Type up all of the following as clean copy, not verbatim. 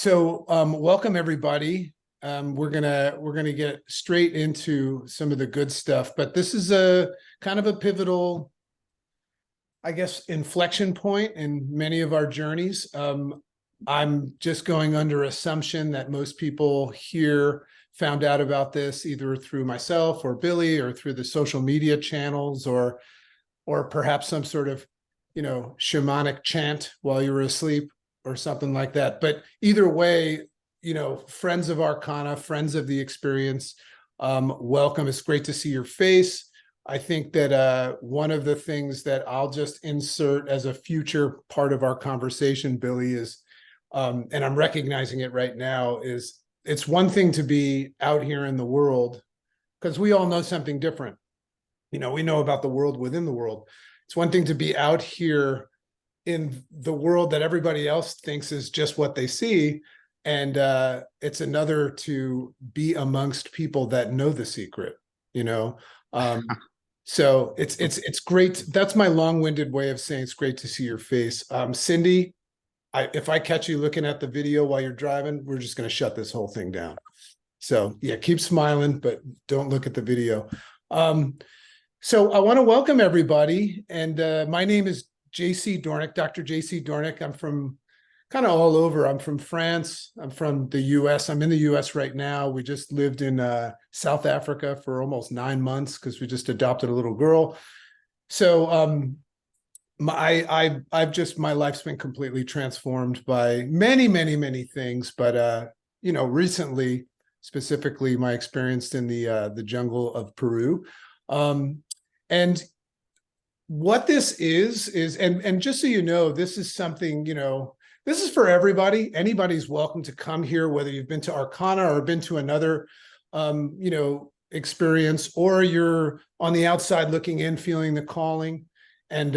Welcome everybody. We're gonna get straight into some of the good stuff, but this is a kind of a pivotal, I guess, inflection point in many of our journeys. I'm just going under assumption that most people here found out about this either through myself or Billy or through the social media channels or perhaps some sort of, shamanic chant while you were asleep or something like that. But either way, friends of Arkana, friends of the experience, welcome. It's great to see your face. I think that one of the things that I'll just insert as a future part of our conversation, Billy, is, and I'm recognizing it right now, is it's one thing to be out here in the world because we all know something different. We know about the world within the world. It's one thing to be out here in the world that everybody else thinks is just what they see. And it's another to be amongst people that know the secret, so it's great. That's my long-winded way of saying it's great to see your face. Cindy, if I catch you looking at the video while you're driving, we're just going to shut this whole thing down. So yeah, keep smiling, but don't look at the video. So I want to welcome everybody. And my name is JC Doornick, Dr. JC Doornick. I'm from kind of all over. I'm from France. I'm from the US. I'm in the US right now. We just lived in South Africa for almost 9 months because we just adopted a little girl. So my life's been completely transformed by many things. But recently, specifically my experience in the jungle of Peru. And what this is, and just so you know, this is something, this is for everybody. Anybody's welcome to come here, whether you've been to Arkana or been to another, experience, or you're on the outside looking in, feeling the calling and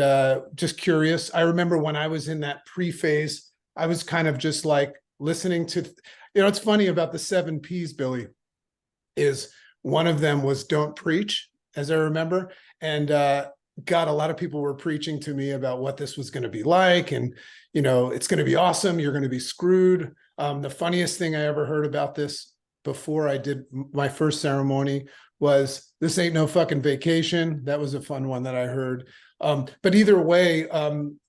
just curious. I remember when I was in that pre-phase, I was kind of just like listening to, it's funny about the 7 Ps, Billy, is one of them was don't preach, as I remember. And God, a lot of people were preaching to me about what this was going to be like. And, it's going to be awesome. You're going to be screwed. The funniest thing I ever heard about this before I did my first ceremony was, this ain't no fucking vacation. That was a fun one that I heard. But either way,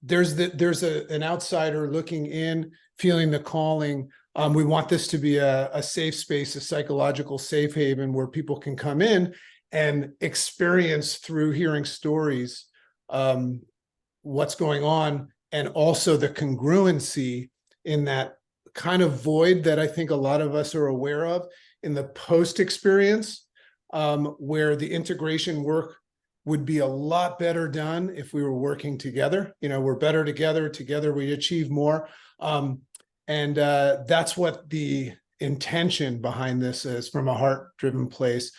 there's an outsider looking in, feeling the calling. We want this to be a safe space, a psychological safe haven where people can come in and experience through hearing stories what's going on, and also the congruency in that kind of void that I think a lot of us are aware of in the post experience, where the integration work would be a lot better done if we were working together. We're better together we achieve more. And that's what the intention behind this is, from a heart-driven place.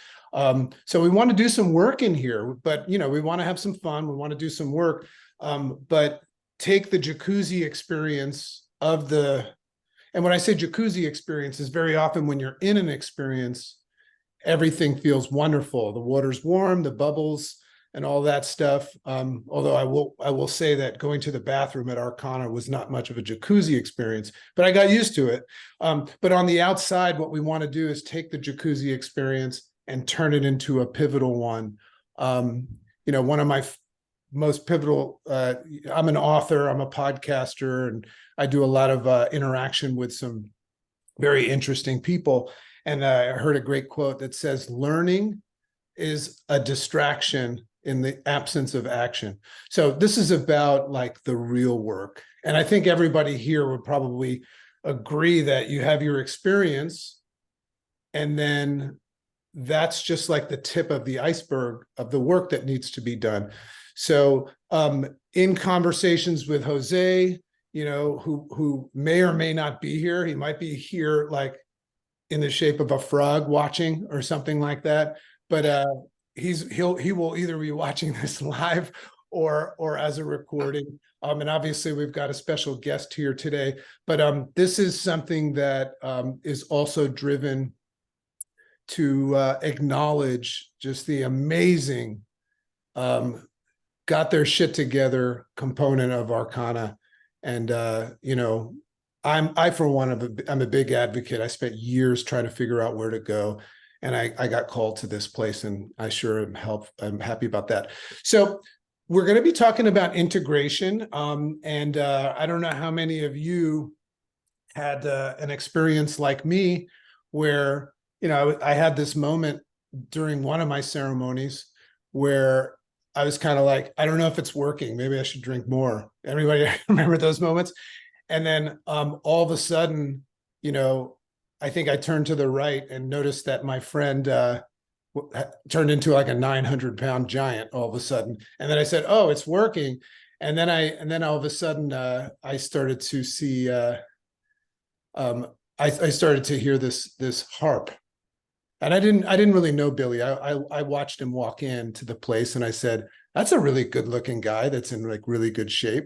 So we want to do some work in here, but we want to have some fun. We want to do some work, but take the jacuzzi experience and when I say jacuzzi experience, is very often when you're in an experience, everything feels wonderful. The water's warm, the bubbles and all that stuff. Although I will say that going to the bathroom at Arkana was not much of a jacuzzi experience, but I got used to it. But on the outside, what we want to do is take the jacuzzi experience and turn it into a pivotal one. One of my most pivotal, I'm an author, I'm a podcaster, and I do a lot of interaction with some very interesting people. And I heard a great quote that says, learning is a distraction in the absence of action. So this is about like the real work. And I think everybody here would probably agree that you have your experience, and then that's just like the tip of the iceberg of the work that needs to be done. So in conversations with Jose, who may or may not be here, he might be here like in the shape of a frog watching or something like that. But he will either be watching this live or as a recording. And obviously we've got a special guest here today, but this is something that is also driven to acknowledge just the amazing got their shit together component of Arkana. And I for one, I'm a big advocate. I spent years trying to figure out where to go, and I got called to this place, and I sure am I'm happy about that. So we're going to be talking about integration, and I don't know how many of you had an experience like me, where I had this moment during one of my ceremonies where I was kind of like, I don't know if it's working. Maybe I should drink more. Everybody remember those moments? And then all of a sudden, I think I turned to the right and noticed that my friend turned into like a 900-pound giant all of a sudden. And then I said, "Oh, it's working." And then all of a sudden, I started to see. I started to hear this harp, and I didn't really know Billy. I watched him walk into the place, and I said, "That's a really good looking guy. That's in like really good shape,"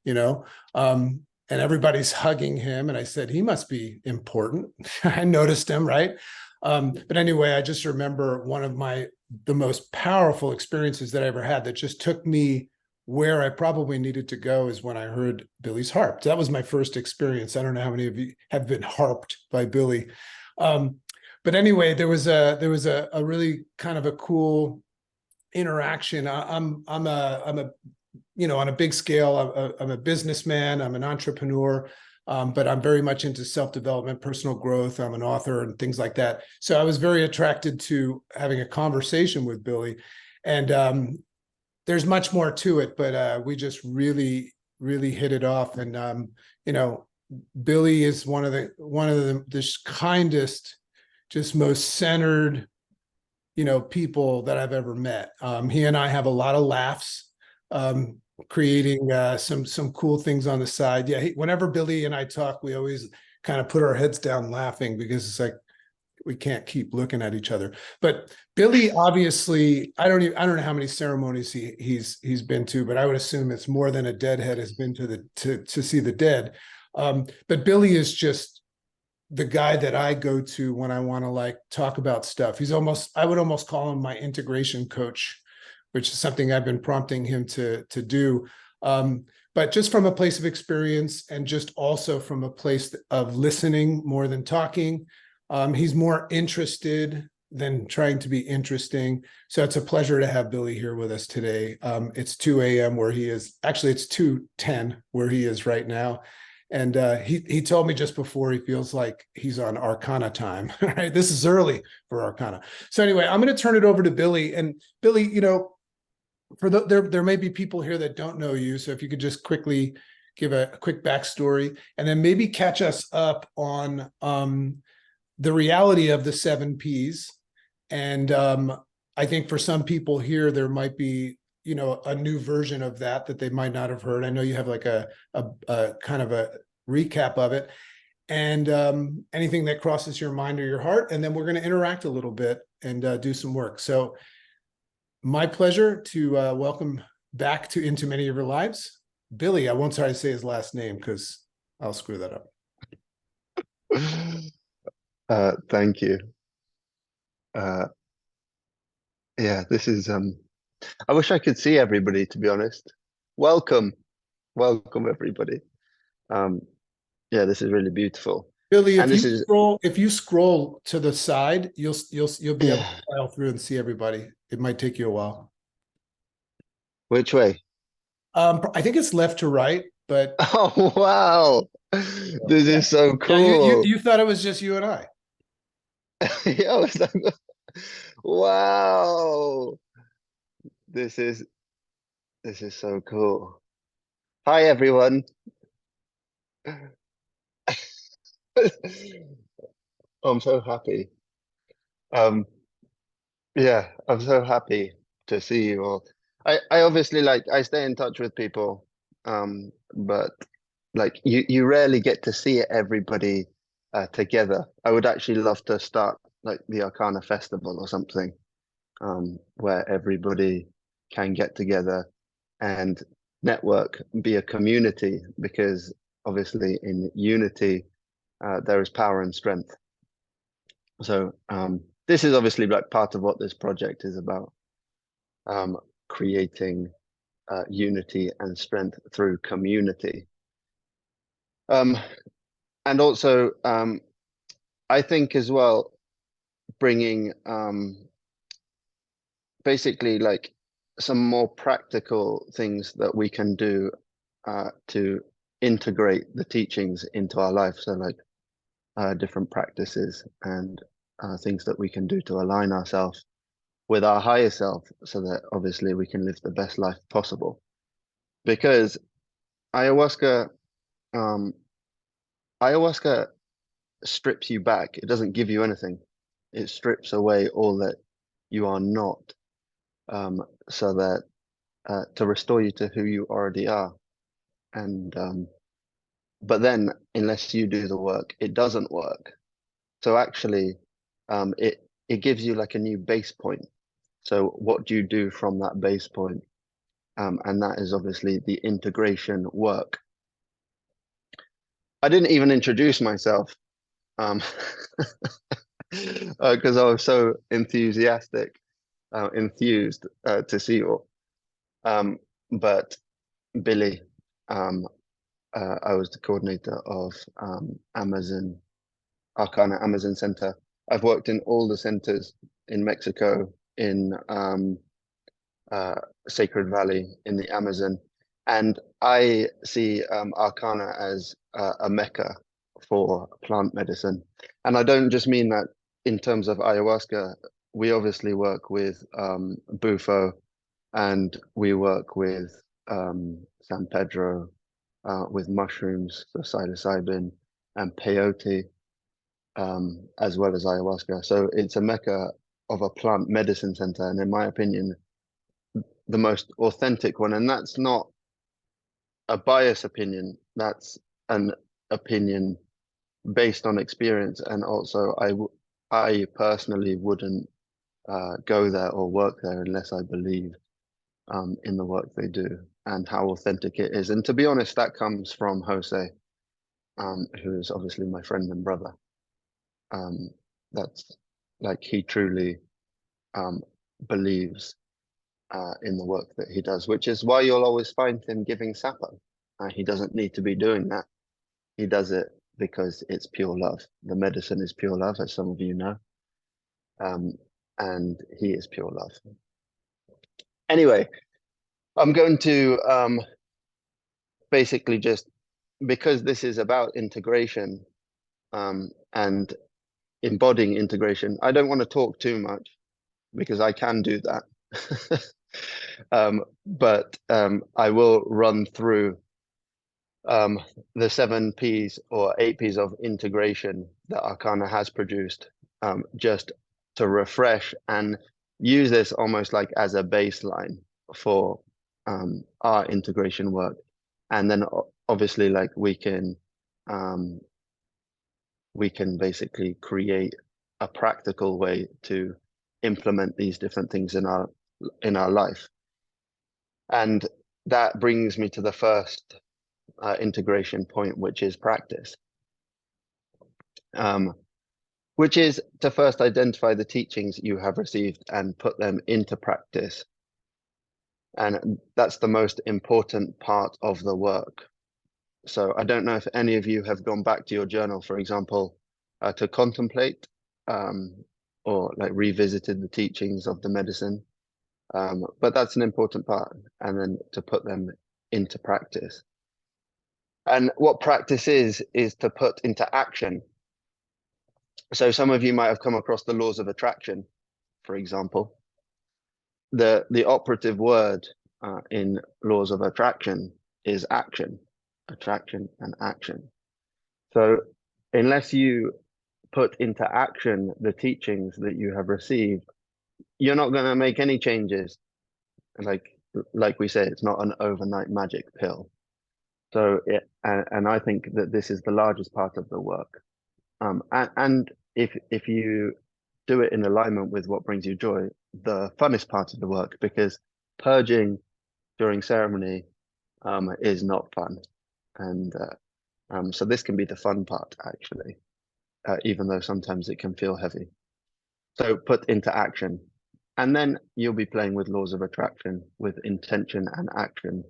you know. And everybody's hugging him, and I said, "He must be important." I noticed him, right? But anyway, I just remember one of the most powerful experiences that I ever had that just took me where I probably needed to go is when I heard Billy's harp. That was my first experience. I don't know how many of you have been harped by Billy. Um, but anyway, there was a really kind of a cool interaction. I'm a on a big scale. I'm a businessman. I'm an entrepreneur, but I'm very much into self-development, personal growth. I'm an author and things like that. So I was very attracted to having a conversation with Billy, and there's much more to it, but we just really, really hit it off. And you know, Billy is one of the kindest, just most centered, people that I've ever met. He and I have a lot of laughs, creating some cool things on the side. Yeah, whenever Billy and I talk, we always kind of put our heads down laughing because it's like we can't keep looking at each other. But Billy, obviously, I don't know how many ceremonies he's been to, but I would assume it's more than a deadhead has been to see the dead. But Billy is just the guy that I go to when I want to like talk about stuff. I would almost call him my integration coach, which is something I've been prompting him to do. But just from a place of experience and just also from a place of listening more than talking. He's more interested than trying to be interesting. So it's a pleasure to have Billy here with us today. It's 2 a.m. where he is. Actually, it's 2:10 where he is right now. And he told me just before he feels like he's on Arkana time. Right? This is early for Arkana. So anyway, I'm going to turn it over to Billy. And Billy, there may be people here that don't know you. So if you could just quickly give a quick backstory, and then maybe catch us up on the reality of the 7 Ps. And I think for some people here, there might be, a new version of that they might not have heard. I know you have like a kind of a recap of it, and anything that crosses your mind or your heart. And then we're going to interact a little bit and do some work. So my pleasure to welcome back to Into Many of Your Lives, Billy. I won't try to say his last name because I'll screw that up. Thank you. Yeah, this is I wish I could see everybody, to be honest. Welcome everybody. Yeah, this is really beautiful. Billy, And this is if you scroll to the side, you'll be able yeah. to file through and see everybody. It might take you a while. Which way? I think it's left to right, but Oh wow. This yeah, is so yeah. You cool. you thought it was just you and I. Yeah, I was like, wow. This is this is so cool. Hi everyone. I'm so happy. Um Yeah, I'm so happy to see you all. I obviously I stay in touch with people, but like you rarely get to see everybody together. I would actually love to start like the Arkana Festival or something, where everybody can get together and network, be a community, because obviously in unity there is power and strength. So this is obviously like part of what this project is about, creating unity and strength through community. Um, and also, I think as well, bringing basically like some more practical things that we can do to integrate the teachings into our life. So like different practices and things that we can do to align ourselves with our higher self so that obviously we can live the best life possible. Because ayahuasca, um, ayahuasca strips you back. It doesn't give you anything. It strips away all that you are not, so that to restore you to who you already are. And but then unless you do the work, it doesn't work. So actually, it gives you like a new base point. So what do you do from that base point? And that is obviously the integration work. I didn't even introduce myself because I was so enthused to see you all. But Billy, um, I was the coordinator of Arkana Amazon Center. I've worked in all the centers in Mexico, in Sacred Valley, in the Amazon, and I see Arkana as a mecca for plant medicine. And I don't just mean that in terms of ayahuasca. We obviously work with Bufo, and we work with San Pedro, with mushrooms, so psilocybin and peyote, as well as ayahuasca. So it's a mecca of a plant medicine center, and in my opinion, the most authentic one. And that's not a biased opinion. That's an opinion based on experience. And also, I personally wouldn't go there or work there unless I believe in the work they do and how authentic it is. And to be honest, that comes from Jose, who is obviously my friend and brother. That's like he truly believes in the work that he does, which is why you'll always find him giving Sapo. He doesn't need to be doing that. He does it because it's pure love. The medicine is pure love, as some of you know, and he is pure love. Anyway, I'm going to basically just, because this is about integration and embodying integration, I don't want to talk too much because I can do that. But I will run through the 7 Ps or 8 Ps of integration that Arkana has produced, just to refresh and use this almost like as a baseline for our integration work. And then obviously like we can basically create a practical way to implement these different things in our life. And that brings me to the first integration point, which is practice, which is to first identify the teachings you have received and put them into practice. And that's the most important part of the work. So I don't know if any of you have gone back to your journal, for example, to contemplate or like revisited the teachings of the medicine. But that's an important part, and then to put them into practice. And what practice is to put into action. So some of you might have come across the laws of attraction, for example. The operative word in laws of attraction is action, attraction and action. So unless you put into action the teachings that you have received, you're not going to make any changes. Like we say, it's not an overnight magic pill. So and I think that this is the largest part of the work. And if you do it in alignment with what brings you joy, the funnest part of the work, because purging during ceremony is not fun. And so this can be the fun part, actually, even though sometimes it can feel heavy. So put into action. And then you'll be playing with laws of attraction with intention and action.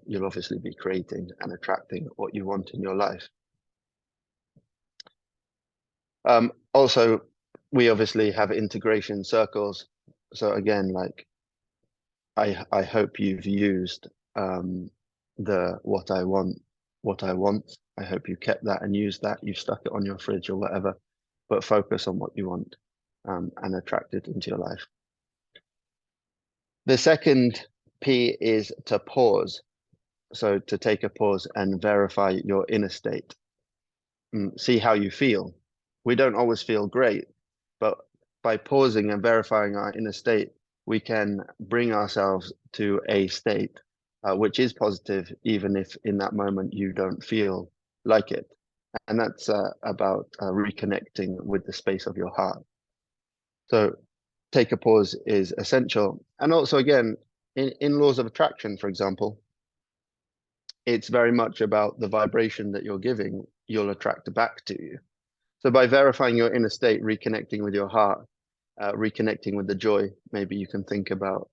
You'll obviously be creating and attracting what you want in your life. Also, we obviously have integration circles. So again, like I hope you've used the what I want. I hope you kept that and used that. You've stuck it on your fridge or whatever, but focus on what you want and attract it into your life. The second P is to pause. So to take a pause and verify your inner state. See how you feel. We don't always feel great, but by pausing and verifying our inner state, we can bring ourselves to a state which is positive, even if in that moment you don't feel like it. And that's about reconnecting with the space of your heart. So take a pause is essential. And also, again, in laws of attraction, for example, it's very much about the vibration that you're giving, you'll attract back to you. So by verifying your inner state, reconnecting with your heart, reconnecting with the joy, maybe you can think about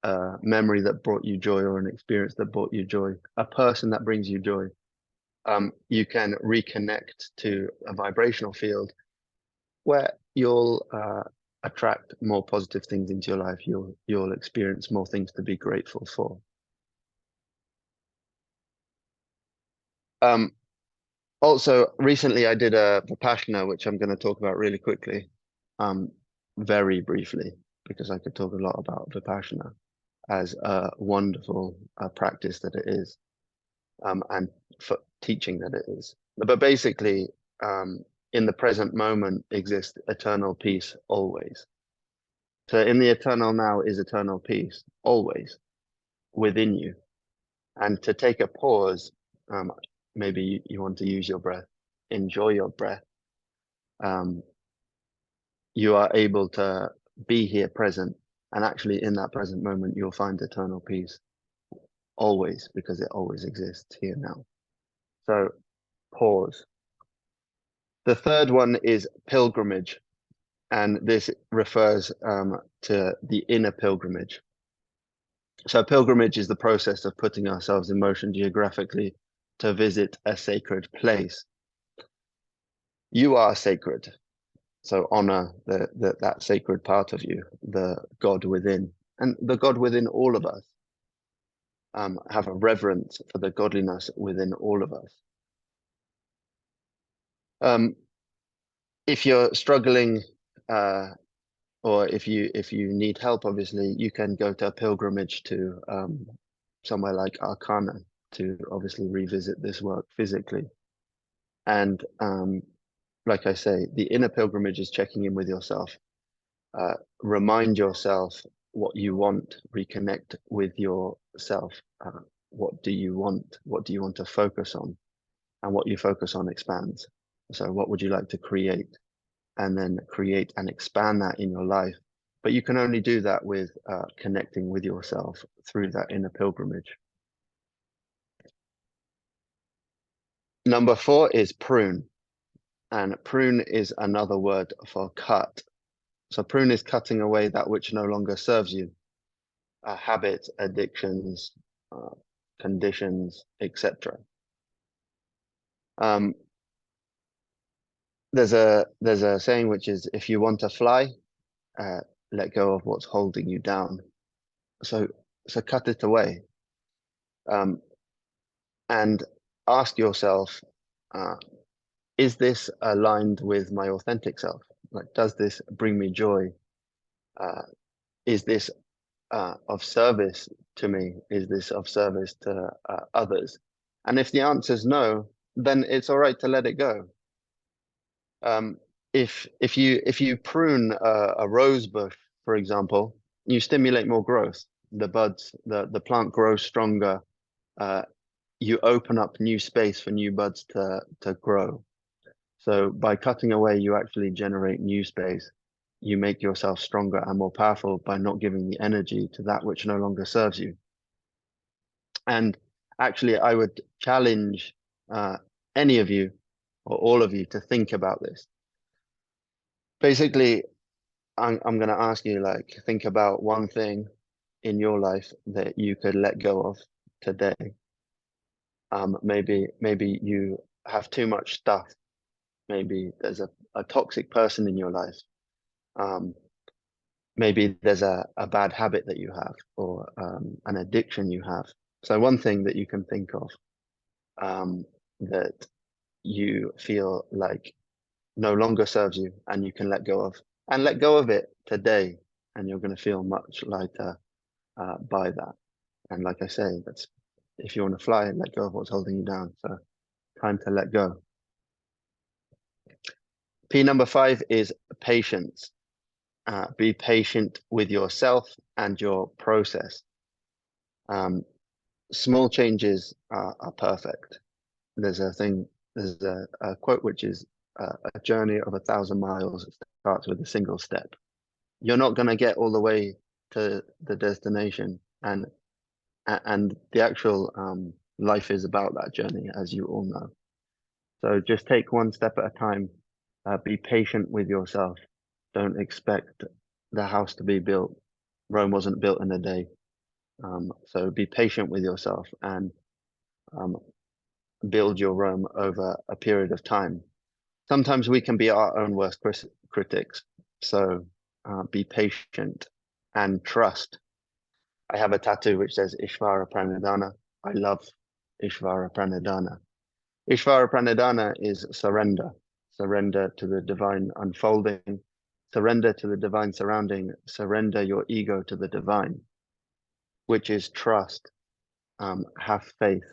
a memory that brought you joy or an experience that brought you joy, a person that brings you joy. You can reconnect to a vibrational field where you'll attract more positive things into your life. You'll experience more things to be grateful for. Also, recently I did a Vipassana, which I'm going to talk about really quickly, very briefly, because I could talk a lot about Vipassana as a wonderful practice that it is, and for teaching that it is. But basically, in the present moment exists eternal peace always. So in the eternal now is eternal peace always within you. And to take a pause, maybe you want to use your breath, enjoy your breath. You are able to be here present, and actually in that present moment, you'll find eternal peace always, because it always exists here now. So pause. The third one is pilgrimage, and this refers to the inner pilgrimage. So pilgrimage is the process of putting ourselves in motion geographically to visit a sacred place. You are sacred, so honor that sacred part of you, the God within, and the God within all of us. Have a reverence for the godliness within all of us. If you're struggling, or if you need help, obviously you can go to a pilgrimage to somewhere like Arkana to obviously revisit this work physically. And like I say, the inner pilgrimage is checking in with yourself. Remind yourself what you want, reconnect with yourself. What do you want? What do you want to focus on? And what you focus on expands. So what would you like to create? And then create and expand that in your life. But you can only do that with connecting with yourself through that inner pilgrimage. Number 4 is prune. And prune is another word for cut. So prune is cutting away that which no longer serves you. Habits, addictions, conditions, etc. There's a saying which is, if you want to fly, let go of what's holding you down. So cut it away, and ask yourself, is this aligned with my authentic self? Like, does this bring me joy? Is this of service to me? Is this of service to others? And if the answer is no, then it's all right to let it go. If you prune a rose bush, for example, you stimulate more growth. The buds, the plant grows stronger. You open up new space for new buds to grow. So by cutting away, you actually generate new space. You make yourself stronger and more powerful by not giving the energy to that which no longer serves you. And actually, I would challenge any of you or all of you to think about this. Basically, I'm going to ask you, like, think about one thing in your life that you could let go of today. Maybe you have too much stuff Maybe there's a toxic person in your life. Maybe there's a bad habit that you have, or an addiction you have. So one thing that you can think of that you feel like no longer serves you and you can let go of, and let go of it today, and you're going to feel much lighter by that. And like I say, that's, if you want to fly, let go of what's holding you down. So time to let go. P number 5 is patience. Be patient with yourself and your process. Small changes are perfect. There's a quote which is a journey of 1,000 miles starts with a single step. You're not going to get all the way to the destination, and the actual life is about that journey, as you all know. So just take one step at a time. Be patient with yourself. Don't expect the house to be built. Rome wasn't built in a day. So be patient with yourself and build your Rome over a period of time. Sometimes we can be our own worst critics. So be patient and trust. I have a tattoo which says Ishvara Pranidhana. I love Ishvara Pranidhana. Ishvara Pranidhana is surrender. Surrender to the divine unfolding. Surrender to the divine surrounding. Surrender your ego to the divine, which is trust. Have faith,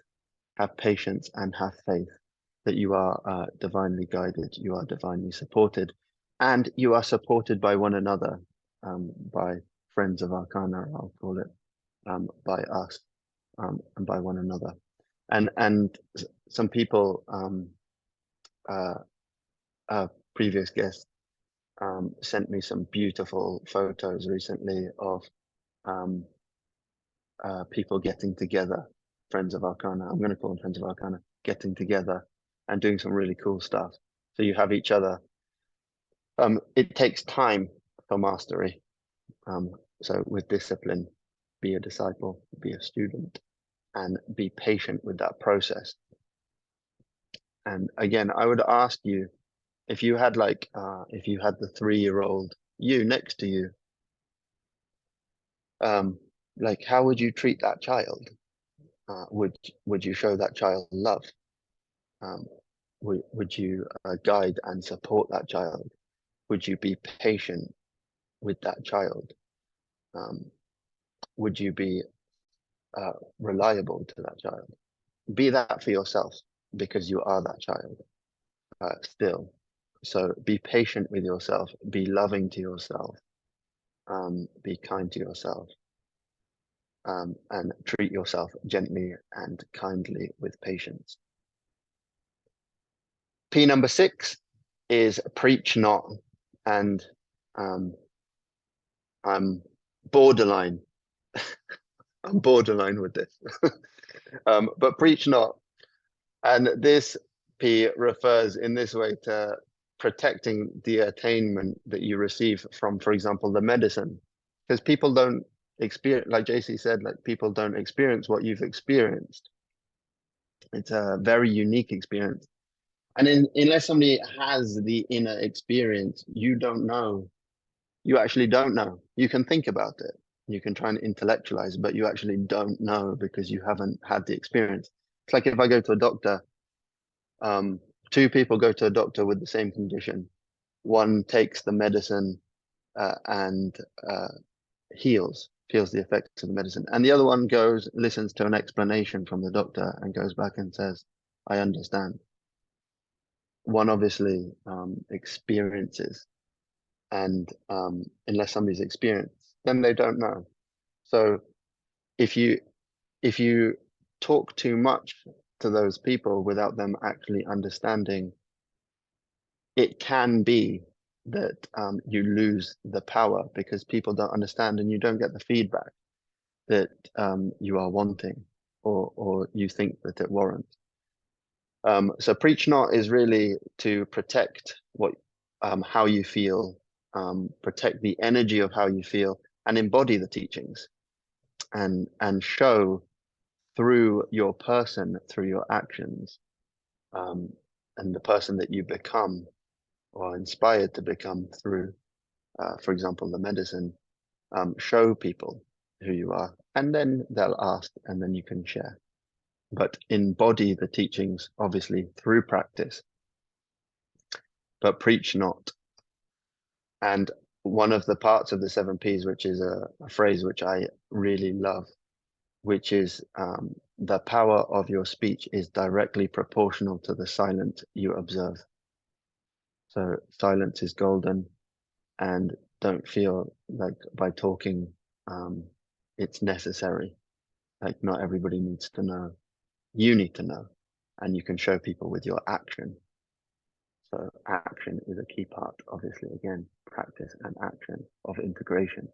have patience, and have faith that you are divinely guided, you are divinely supported, and you are supported by one another, by friends of Arkana, I'll call it, by us, and by one another. And some people, previous guests, sent me some beautiful photos recently of people getting together, friends of Arkana. I'm going to call them friends of Arkana, getting together and doing some really cool stuff. So you have each other. It takes time for mastery. So with discipline, be a disciple, be a student, and be patient with that process. And again, I would ask you, if you had if you had the 3-year-old you next to you, like, how would you treat that child? Would you show that child love? Would you guide and support that child? Would you be patient with that child? Would you be reliable to that child? Be that for yourself, because you are that child still. So be patient with yourself, be loving to yourself, be kind to yourself, and treat yourself gently and kindly with patience. P number 6 is preach not. And I'm borderline. I'm borderline with this. But preach not. And this P refers in this way to protecting the attainment that you receive from, for example, the medicine. Because people don't experience, like JC said, like, people don't experience what you've experienced. It's a very unique experience. And unless somebody has the inner experience, you don't know. You actually don't know. You can think about it. You can try and intellectualize, but you actually don't know because you haven't had the experience. It's like if I go to a doctor, 2 people go to a doctor with the same condition. One takes the medicine and feels the effects of the medicine. And the other one goes, listens to an explanation from the doctor and goes back and says, I understand. One obviously experiences, and unless somebody's experienced, then they don't know. So if you talk too much to those people without them actually understanding, it can be that you lose the power because people don't understand and you don't get the feedback that you are wanting, or you think that it warrants. So preach not is really to protect how you feel, protect the energy of how you feel, and embody the teachings, and show through your person, through your actions, and the person that you become or inspired to become through, for example, the medicine, show people who you are, and then they'll ask, and then you can share. But embody the teachings, obviously, through practice, but preach not. And one of the parts of the 7Ps, which is a phrase which I really love, which is the power of your speech is directly proportional to the silence you observe. So silence is golden, and don't feel like by talking it's necessary. Like not everybody needs to know. You need to know, and you can show people with your action. So action is a key part, obviously, again, practice and action of integration.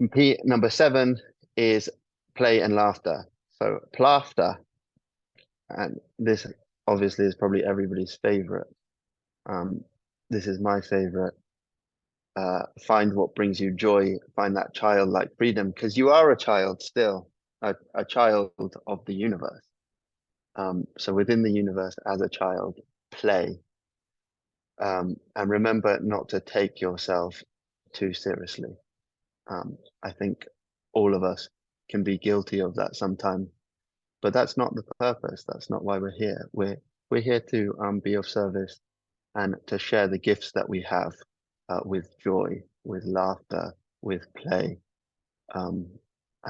And P number 7 is play and laughter. So laughter, and this obviously is probably everybody's favorite. This is my favorite. Find what brings you joy, find that childlike freedom, because you are a child still, a child of the universe. So within the universe as a child, play. And remember not to take yourself too seriously. I think all of us can be guilty of that sometimes, but that's not the purpose. That's not why we're here. We're here to be of service and to share the gifts that we have with joy, with laughter, with play. And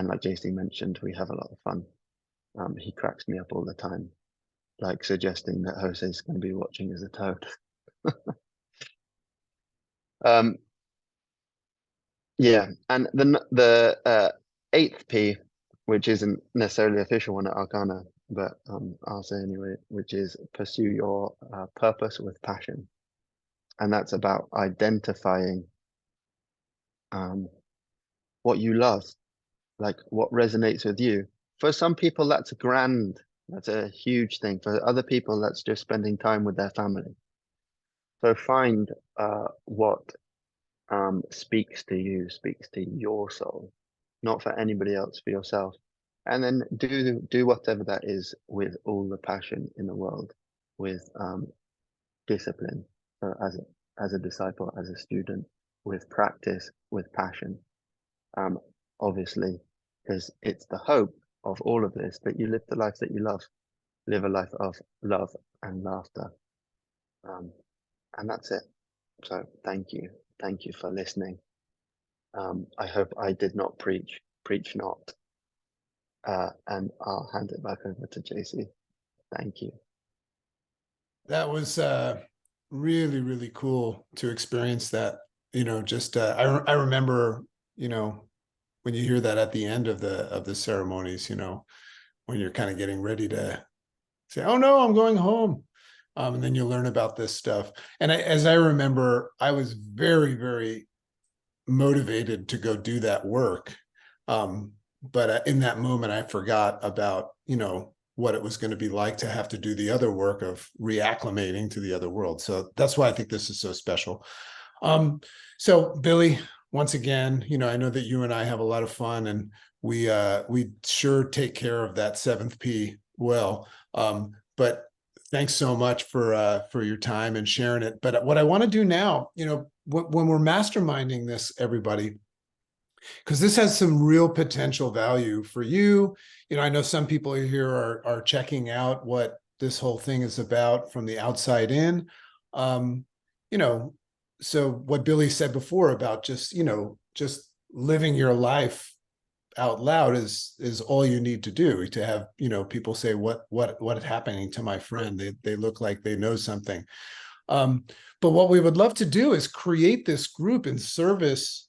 like JC mentioned, we have a lot of fun. He cracks me up all the time, like suggesting that Jose's going to be watching as a toad. Yeah, and the 8th P, which isn't necessarily the official one at Arkana, but I'll say anyway, which is pursue your purpose with passion. And that's about identifying what you love, like what resonates with you. For some people, that's grand. That's a huge thing. For other people, that's just spending time with their family. So find what speaks to you, speaks to your soul, not for anybody else, for yourself. And then do whatever that is with all the passion in the world, with discipline. So as a disciple, as a student, with practice, with passion. Obviously, because it's the hope of all of this that you live the life that you love, live a life of love and laughter. And that's it. So thank you for listening. I hope I did not preach not. And I'll hand it back over to JC. Thank you. That was really, really cool to experience that. Just I remember, when you hear that at the end of the ceremonies, when you're kind of getting ready to say, "Oh no, I'm going home," and then you learn about this stuff. And as I remember, I was very, very motivated to go do that work. But in that moment, I forgot about, what it was going to be like to have to do the other work of reacclimating to the other world. So that's why I think this is so special. So Billy, once again, I know that you and I have a lot of fun, and we sure take care of that 7th P well. But thanks so much for your time and sharing it. But what I want to do now, when we're masterminding this, everybody, because this has some real potential value for you. I know some people here are checking out what this whole thing is about from the outside in. So what Billy said before about just living your life out loud is all you need to do to have, people say, what is happening to my friend? They look like they know something. But what we would love to do is create this group in service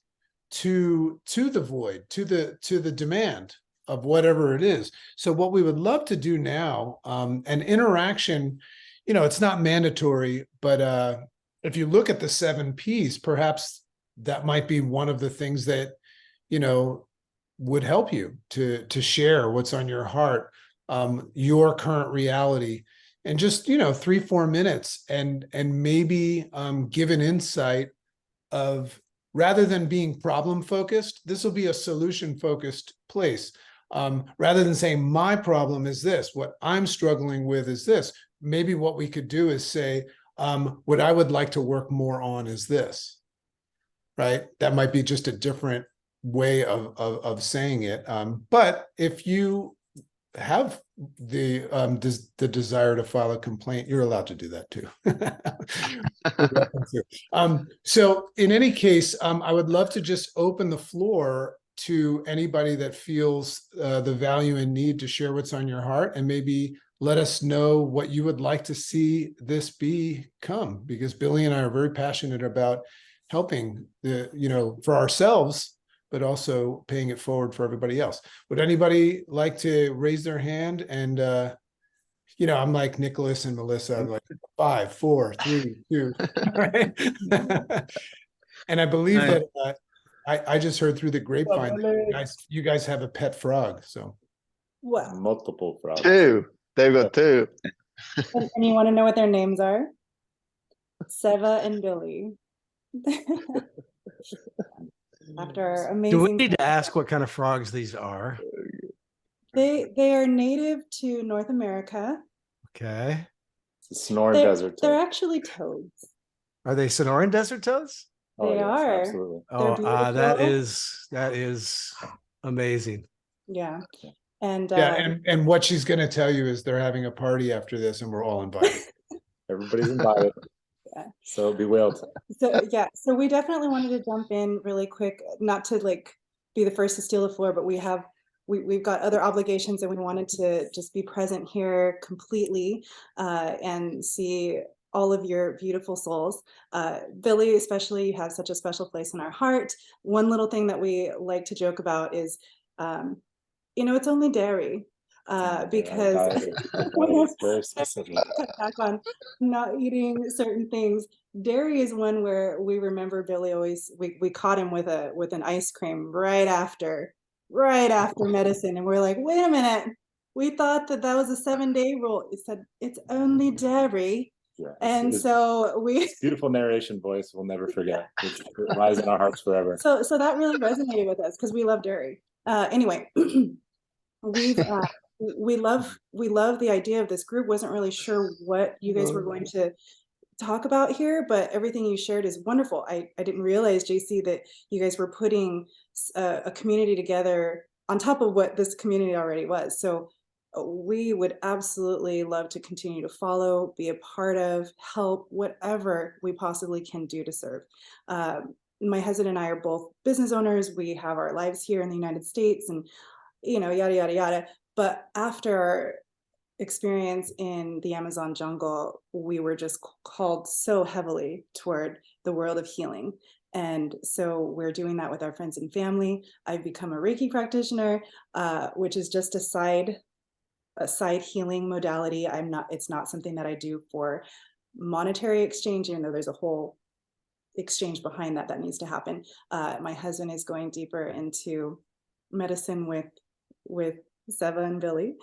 to the void, to the demand of whatever it is. So what we would love to do now, and interaction, it's not mandatory, but if you look at the 7 Ps, perhaps that might be one of the things that, would help you to share what's on your heart, your current reality, and just, 3-4 minutes, and maybe give an insight of, rather than being problem focused, this will be a solution focused place. rather than saying my problem is this, what I'm struggling with is this. Maybe what we could do is say, what I would like to work more on is this, right? That might be just a different way of saying it. But if you have the desire to file a complaint, you're allowed to do that too. So in any case, I would love to just open the floor to anybody that feels the value and need to share what's on your heart, and maybe let us know what you would like to see this become, because Billy and I are very passionate about helping for ourselves, but also paying it forward for everybody else. Would anybody like to raise their hand? And I'm like Nicholas and Melissa. I'm like 5, 4, 3, 2. Right? And I believe that I just heard through the grapevine that you guys have a pet frog. So Well, multiple frogs. 2. They've got 2. and you want to know what their names are? Seva and Billy. After our Do we amazing. need to ask what kind of frogs these are? They are native to North America. Okay. It's a Sonoran desert They're toad. actually toads. Are they Sonoran desert toads? They yes, are. absolutely. Oh, beautiful. that is amazing. Yeah. And and what she's going to tell you is they're having a party after this, and we're all invited. Everybody's invited. Yeah. So be whaled. So we definitely wanted to jump in really quick, not to be the first to steal the floor, but we've got other obligations, and we wanted to just be present here completely and see all of your beautiful souls. Billy, especially, you have such a special place in our heart. One little thing that we like to joke about is, it's only dairy. Because very specific. cut back on not eating certain things. Dairy is one where we remember Billy always, we caught him with an ice cream right after medicine, and we're like, wait a minute, we thought that was a 7-day rule. It said it's only dairy. Yeah, and so beautiful narration voice we'll never forget. It lies in our hearts forever. So that really resonated with us because we love dairy. Anyway, we love the idea of this group. Wasn't really sure what you guys were going to talk about here, but everything you shared is wonderful. I didn't realize, JC, that you guys were putting a community together on top of what this community already was. So we would absolutely love to continue to follow, be a part of, help, whatever we possibly can do to serve. My husband and I are both business owners. We have our lives here in the United States, and yada, yada, yada. But after our experience in the Amazon jungle, we were just called so heavily toward the world of healing. And so we're doing that with our friends and family. I've become a Reiki practitioner, which is just a side healing modality. It's not something that I do for monetary exchange, even though there's a whole exchange behind that needs to happen. My husband is going deeper into medicine with Seva and Billy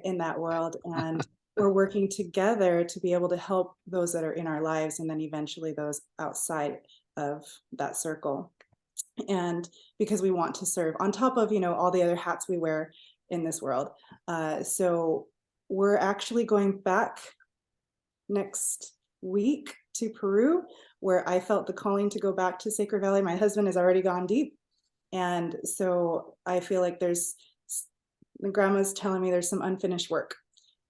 in that world, and we're working together to be able to help those that are in our lives, and then eventually those outside of that circle. And because we want to serve on top of all the other hats we wear in this world. So we're actually going back next week to Peru, where I felt the calling to go back to Sacred Valley. My husband has already gone deep, and so I feel like the grandma's telling me there's some unfinished work,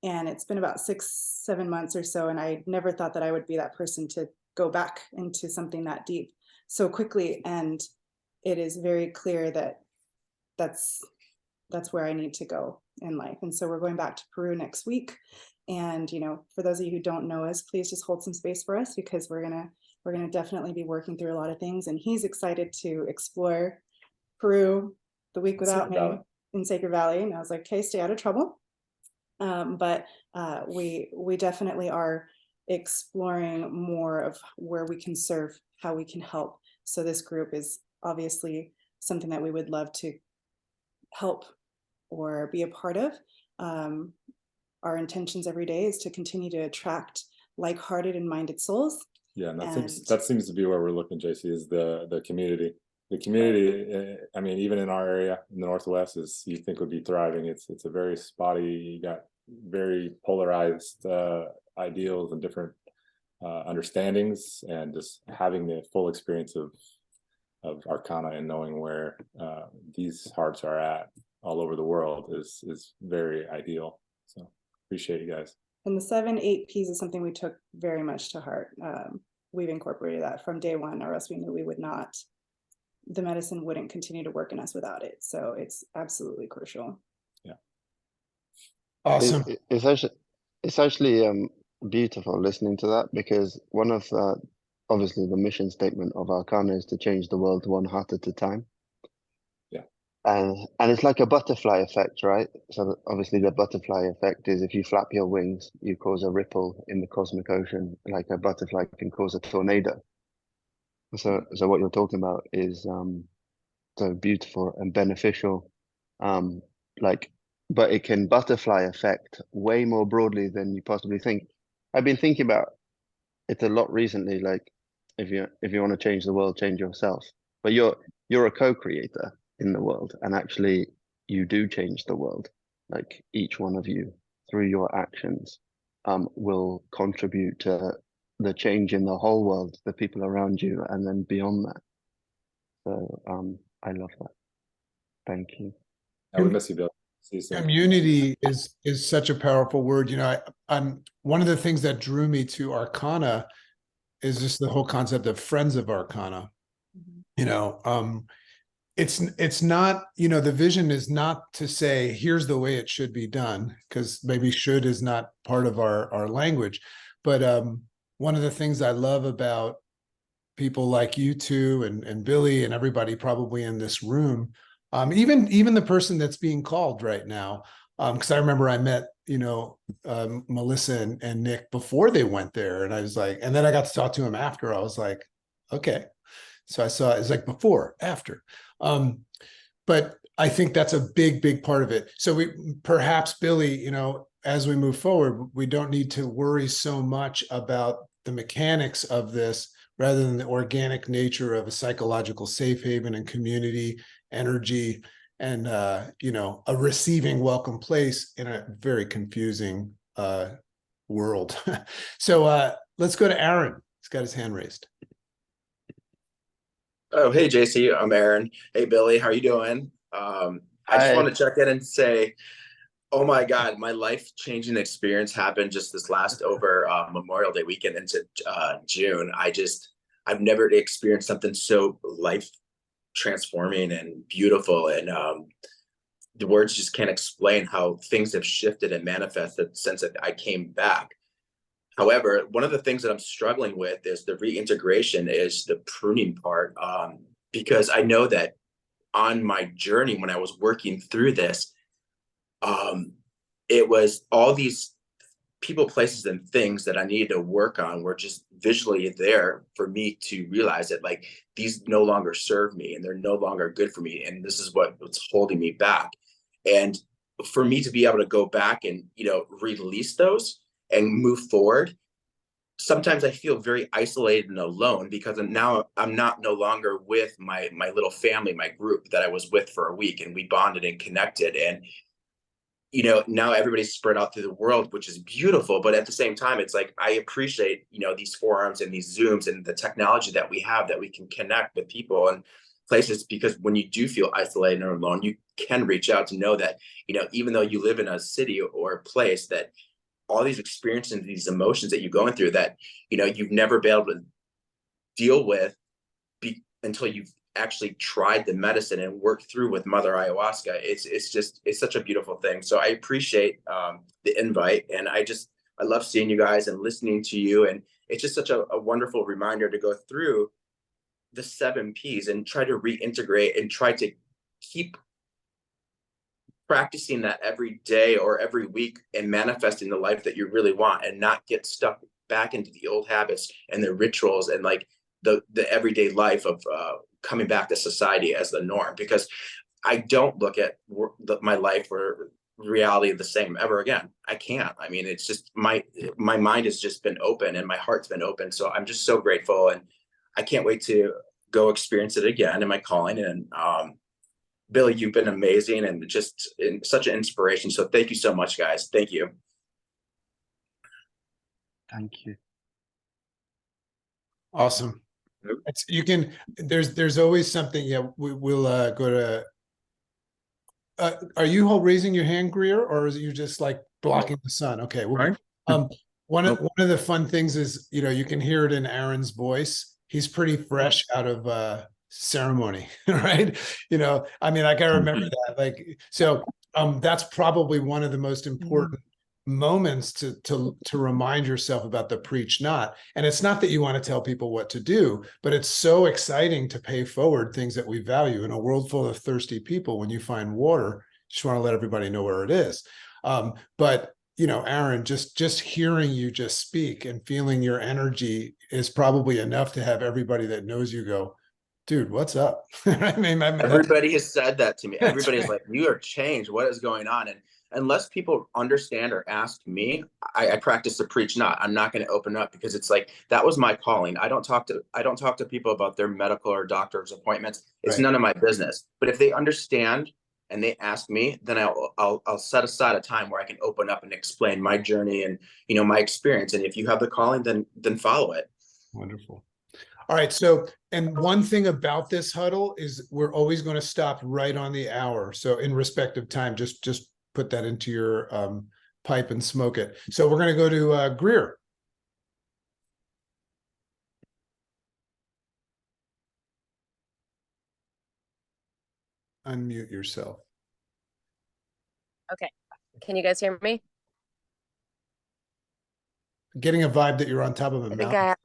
and it's been about 6-7 months or so, and I never thought that I would be that person to go back into something that deep so quickly. And it is very clear that that's where I need to go in life. And so we're going back to Peru next week. And for those of you who don't know us, please just hold some space for us, because we're gonna definitely be working through a lot of things. And he's excited to explore Peru the week without me in Sacred Valley. And I was like, okay, stay out of trouble. But we definitely are exploring more of where we can serve, how we can help. So this group is obviously something that we would love to help or be a part of. Our intentions every day is to continue to attract like-hearted and minded souls. Yeah, and that seems to be where we're looking, JC, is the community. the community, I mean, even in our area in the Northwest, is you think would be thriving. It's a very spotty. You got very polarized ideals and different understandings, and just having the full experience of Arkana and knowing where these hearts are at all over the world is very ideal. So appreciate you guys. And the 7-8 Ps is something we took very much to heart. We've incorporated that from day one, or else we knew we would not, the medicine wouldn't continue to work in us without it. So it's absolutely crucial. Yeah. Awesome. It's actually beautiful listening to that, because one of obviously the mission statement of Arkana is to change the world one heart at a time. Yeah. And it's like a butterfly effect, right? So obviously the butterfly effect is if you flap your wings, you cause a ripple in the cosmic ocean, like a butterfly can cause a tornado. So what you're talking about is so beautiful and beneficial, but it can butterfly effect way more broadly than you possibly think. I've been thinking about it a lot recently. Like, if you want to change the world, change yourself. But you're a co-creator in the world, and actually, you do change the world. Like, each one of you, through your actions, will contribute to the change in the whole world, the people around you, and then beyond that. So, I love that. Thank you. I would miss you, Bill. See you soon. Community is such a powerful word. You know, I'm one of the things that drew me to Arkana is just the whole concept of friends of Arkana. You know, it's not, you know, the vision is not to say, here's the way it should be done, because maybe should is not part of our language. But one of the things I love about people like you two and Billy and everybody probably in this room, even the person that's being called right now, because I remember I met, you know, Melissa and Nick before they went there, and I was like, and then I got to talk to him after. I was like, okay. So I saw it's like before, after. But I think that's a big part of it. So we perhaps, Billy, you know, as we move forward, we don't need to worry so much about the mechanics of this, rather than the organic nature of a psychological safe haven and community energy, and you know, a receiving welcome place in a very confusing world. So let's go to Aaron. He's got his hand raised. Oh, hey, JC, I'm Aaron. Hey, Billy, how are you doing? I just want to check in and say, oh my God, my life-changing experience happened just this last over Memorial Day weekend into June. I've never experienced something so life-transforming and beautiful, and the words just can't explain how things have shifted and manifested since I came back. However, one of the things that I'm struggling with is the reintegration, is the pruning part, because I know that on my journey, when I was working through this, it was all these people, places, and things that I needed to work on were just visually there for me to realize that, like, these no longer serve me and they're no longer good for me. And this is what's holding me back. And for me to be able to go back and, you know, release those and move forward, sometimes I feel very isolated and alone, because now I'm no longer with my little family, my group that I was with for a week, and we bonded and connected. And, you know, now everybody's spread out through the world, which is beautiful. But at the same time, it's like, I appreciate, you know, these forums and these Zooms and the technology that we have, that we can connect with people and places, because when you do feel isolated or alone, you can reach out to know that, you know, even though you live in a city or a place, that all these experiences and these emotions that you're going through, that, you know, you've never been able to deal with until you've actually tried the medicine and worked through with Mother Ayahuasca. It's such a beautiful thing. So I appreciate the invite, and I love seeing you guys and listening to you. And it's just such a wonderful reminder to go through the 7 Ps and try to reintegrate and try to keep practicing that every day or every week, and manifesting the life that you really want, and not get stuck back into the old habits and the rituals and like the everyday life of coming back to society as the norm. Because I don't look at my life or reality the same ever again. I can't. I mean, it's just my mind has just been open and my heart's been open. So I'm just so grateful, and I can't wait to go experience it again in my calling. And Billy, you've been amazing and just such an inspiration. So thank you so much, guys. Thank you. Thank you. Awesome. You can, there's always something. Yeah, we'll go to, are you all raising your hand, Greer, or is it you just like blocking the sun? Okay. Well, one of the fun things is, you can hear it in Aaron's voice. He's pretty fresh out of ceremony, right? I mean, like I remember that, like, so that's probably one of the most important moments to remind yourself about the preach not. And it's not that you want to tell people what to do, but it's so exciting to pay forward things that we value in a world full of thirsty people. When you find water, you just want to let everybody know where it is. But Aaron, just hearing you just speak and feeling your energy is probably enough to have everybody that knows you go, dude, what's up? I mean, everybody has said that to me. Everybody's right. like, you are changed. What is going on? And unless people understand or ask me, I practice the preach not. I'm not going to open up, because it's like, that was my calling. I don't talk to people about their medical or doctor's appointments. It's Right. none of my business. But if they understand and they ask me, then I'll set aside a time where I can open up and explain my journey and my experience. And if you have the calling, then follow it. Wonderful. All right. So, and one thing about this huddle is we're always going to stop right on the hour. So in respect of time, just put that into your pipe and smoke it. So we're going to go to Greer. Unmute yourself. Okay. Can you guys hear me? Getting a vibe that you're on top of a I think mountain.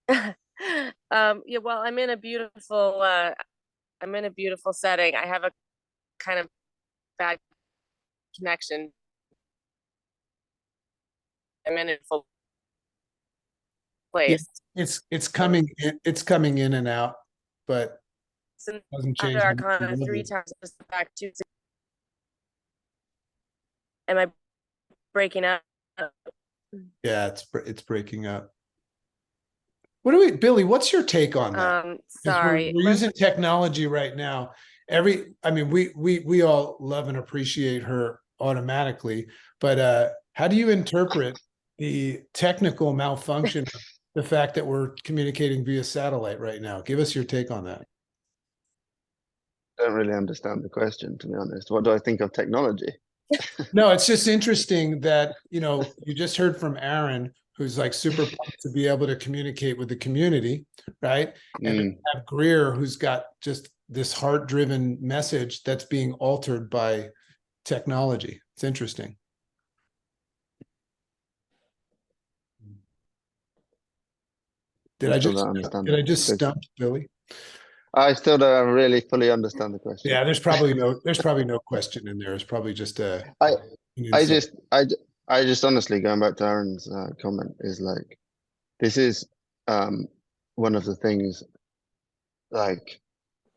I have. Yeah, well, I'm in a beautiful setting. I have a kind of bad connection. I'm in a full place. It's coming in and out, but So doesn't after change. how much you Arkana love 3 it. times back to. Am I breaking up? Yeah, it's breaking up. Billy, what's your take on that? 'Cause Sorry. We're using technology right now. I mean, we all love and appreciate her automatically, but how do you interpret the technical malfunction of the fact that we're communicating via satellite right now? Give us your take on that. I don't really understand the question, to be honest. What do I think of technology? No, it's just interesting that, you just heard from Aaron, who's like super pumped to be able to communicate with the community, right? And then you have Greer, who's got just this heart-driven message that's being altered by technology. It's interesting. Did I just stump Billy? I still don't really fully understand the question. Yeah, there's probably no question in there. It's probably just I just honestly, going back to Aaron's comment, is like, this is one of the things, like,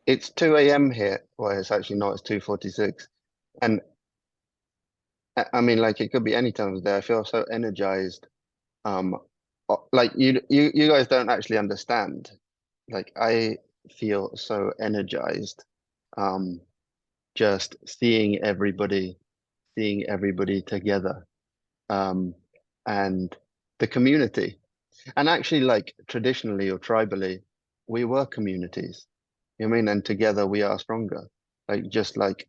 it's 2 a.m. here. Well, it's actually not, it's 2:46. And I mean, like, it could be any time of the day. I feel so energized. Like you guys don't actually understand. Like, I feel so energized. Just seeing everybody together. And the community. And actually, like, traditionally or tribally, we were communities. You know what I mean? And together we are stronger. Like, just like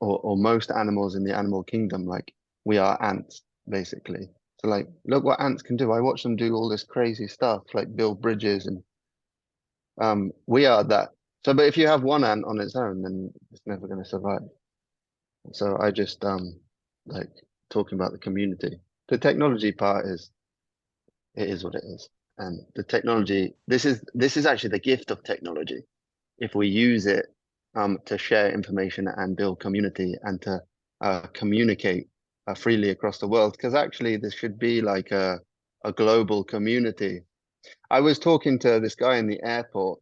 or most animals in the animal kingdom, like, we are ants, basically. So, like, look what ants can do. I watch them do all this crazy stuff, like build bridges, and we are that. So, but if you have one ant on its own, then it's never going to survive. So I just like talking about the community. The technology part is, it is what it is. And the technology, this is actually the gift of technology. If we use it to share information and build community and to communicate freely across the world, because actually this should be like a global community. I was talking to this guy in the airport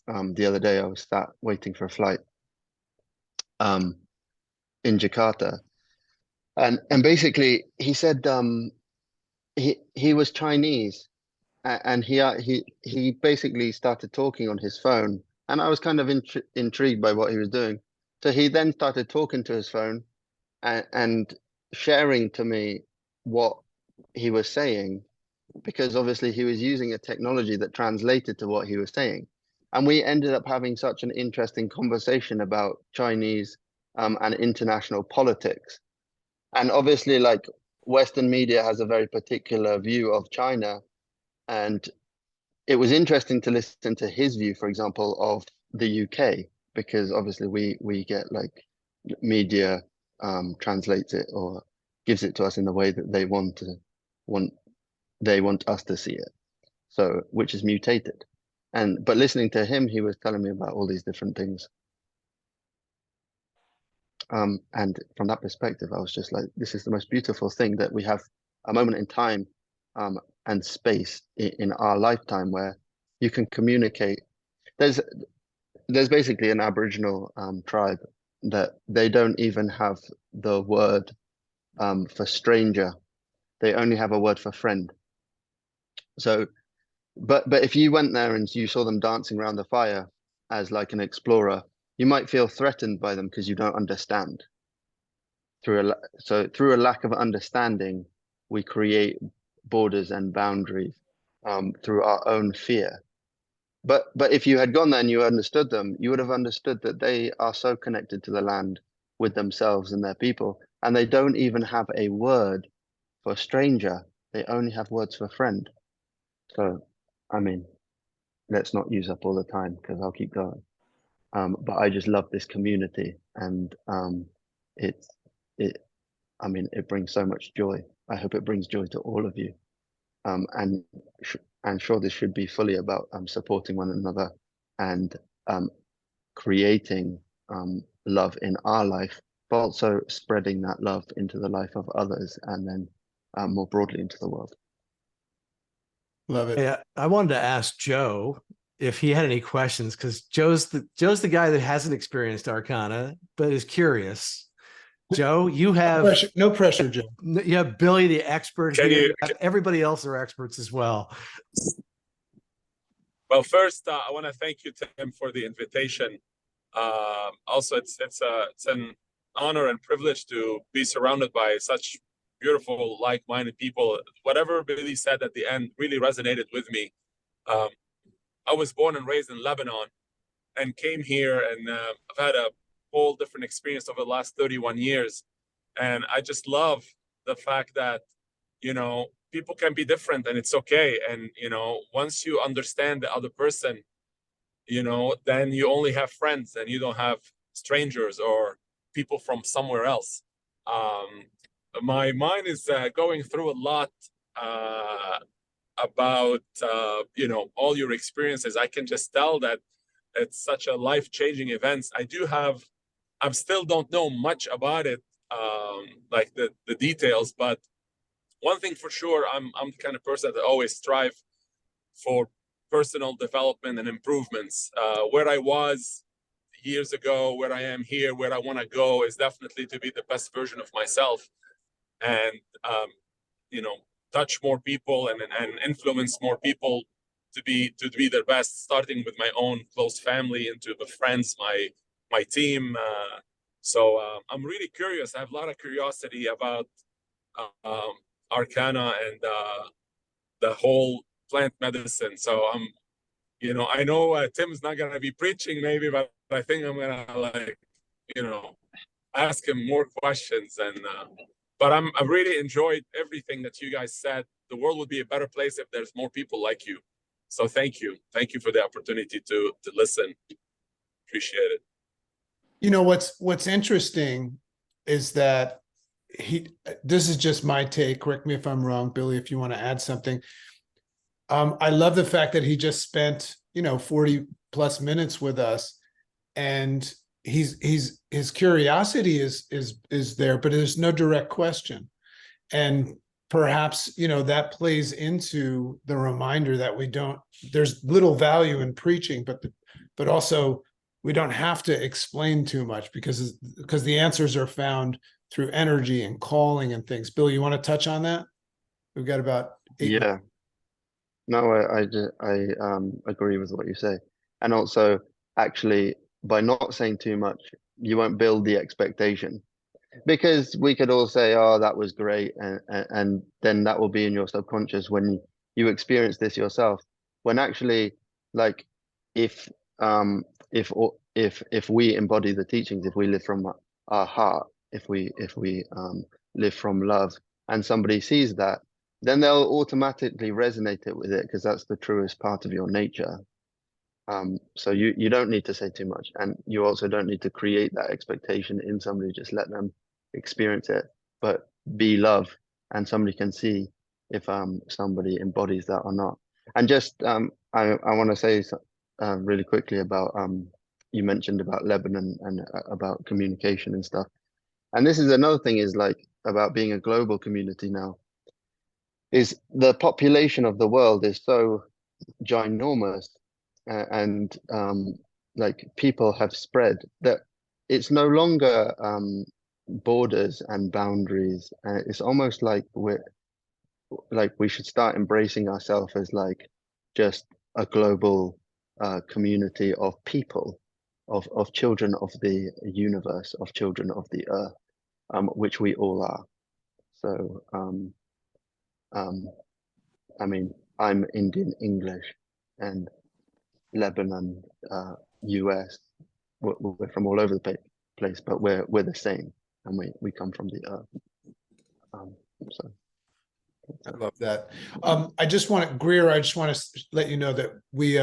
the other day. I was sat waiting for a flight in Jakarta, and basically he said he was Chinese, and he basically started talking on his phone, and I was kind of intrigued by what he was doing. So he then started talking to his phone and sharing to me what he was saying, because obviously he was using a technology that translated to what he was saying. And we ended up having such an interesting conversation about Chinese and international politics. And obviously, like, Western media has a very particular view of China. And it was interesting to listen to his view, for example, of the UK, because obviously we get, like, media translates it or gives it to us in the way that they want us to see it. So, which is mutated. But listening to him, he was telling me about all these different things. And from that perspective, I was just like, this is the most beautiful thing, that we have a moment in time and space in our lifetime where you can communicate. There's basically an Aboriginal tribe that they don't even have the word for stranger. They only have a word for friend. So, but if you went there and you saw them dancing around the fire as like an explorer, you might feel threatened by them because you don't understand. Through a lack of understanding, we create borders and boundaries through our own fear. But if you had gone there and you understood them, you would have understood that they are so connected to the land with themselves and their people, and they don't even have a word for stranger. They only have words for friend. So, I mean, let's not use up all the time because I'll keep going. But I just love this community, and it brings so much joy. I hope it brings joy to all of you. And sure, this should be fully about supporting one another and creating love in our life, but also spreading that love into the life of others, and then more broadly into the world. Love it. Yeah, I wanted to ask Joe if he had any questions, because Joe's the guy that hasn't experienced Arkana but is curious. Joe, you have No pressure, Joe. you have Billy the expert Can here. you- Everybody else are experts as well. Well, first, I want to thank you, Tim, for the invitation. Also, it's an honor and privilege to be surrounded by such beautiful, like-minded people. Whatever Billy said at the end really resonated with me. I was born and raised in Lebanon and came here, and I've had a whole different experience over the last 31 years. And I just love the fact that, people can be different and it's okay. And, once you understand the other person, then you only have friends and you don't have strangers or people from somewhere else. My mind is going through a lot about, all your experiences. I can just tell that it's such a life-changing event. I still don't know much about it, like the details, but one thing for sure, I'm the kind of person that always strive for personal development and improvements. Where I was years ago, where I am here, where I want to go is definitely to be the best version of myself, and touch more people and influence more people to be their best, starting with my own close family and to the friends, my team. So I'm really curious. I have a lot of curiosity about Arkana and the whole plant medicine. So I know Tim's not gonna be preaching maybe, but I think I'm gonna ask him more questions. And but I really enjoyed everything that you guys said. The world would be a better place if there's more people like you. So thank you for the opportunity to listen. Appreciate it. What's interesting is that this is just my take. Correct me if I'm wrong, Billy, if you want to add something. I love the fact that he just spent 40 plus minutes with us, and his curiosity is there, but there's no direct question. And perhaps that plays into the reminder that there's little value in preaching, but also we don't have to explain too much because the answers are found through energy and calling and things. Bill, you want to touch on that? We've got about 8 minutes. No, I agree with what you say. And also, actually, by not saying too much, you won't build the expectation. Because we could all say, "Oh, that was great," and then that will be in your subconscious when you experience this yourself. When actually, like, if if we embody the teachings, if we live from our heart, if we live from love, and somebody sees that, then they'll automatically resonate it with it because that's the truest part of your nature. So you don't need to say too much, and you also don't need to create that expectation in somebody. Just let them experience it, but be love, and somebody can see if somebody embodies that or not. And just I want to say really quickly about you mentioned about Lebanon and about communication and stuff. And this is another thing is like about being a global community now. Is the population of the world is so ginormous, and like people have spread that it's no longer borders and boundaries. It's almost like we should start embracing ourselves as like just a global community of people, of children of the universe, of children of the earth, which we all are. So I mean, I'm Indian English and Lebanon, US. We're from all over the place, but we're the same, and we come from the earth. So I love that. I just want to, Greer, I just want to let you know that we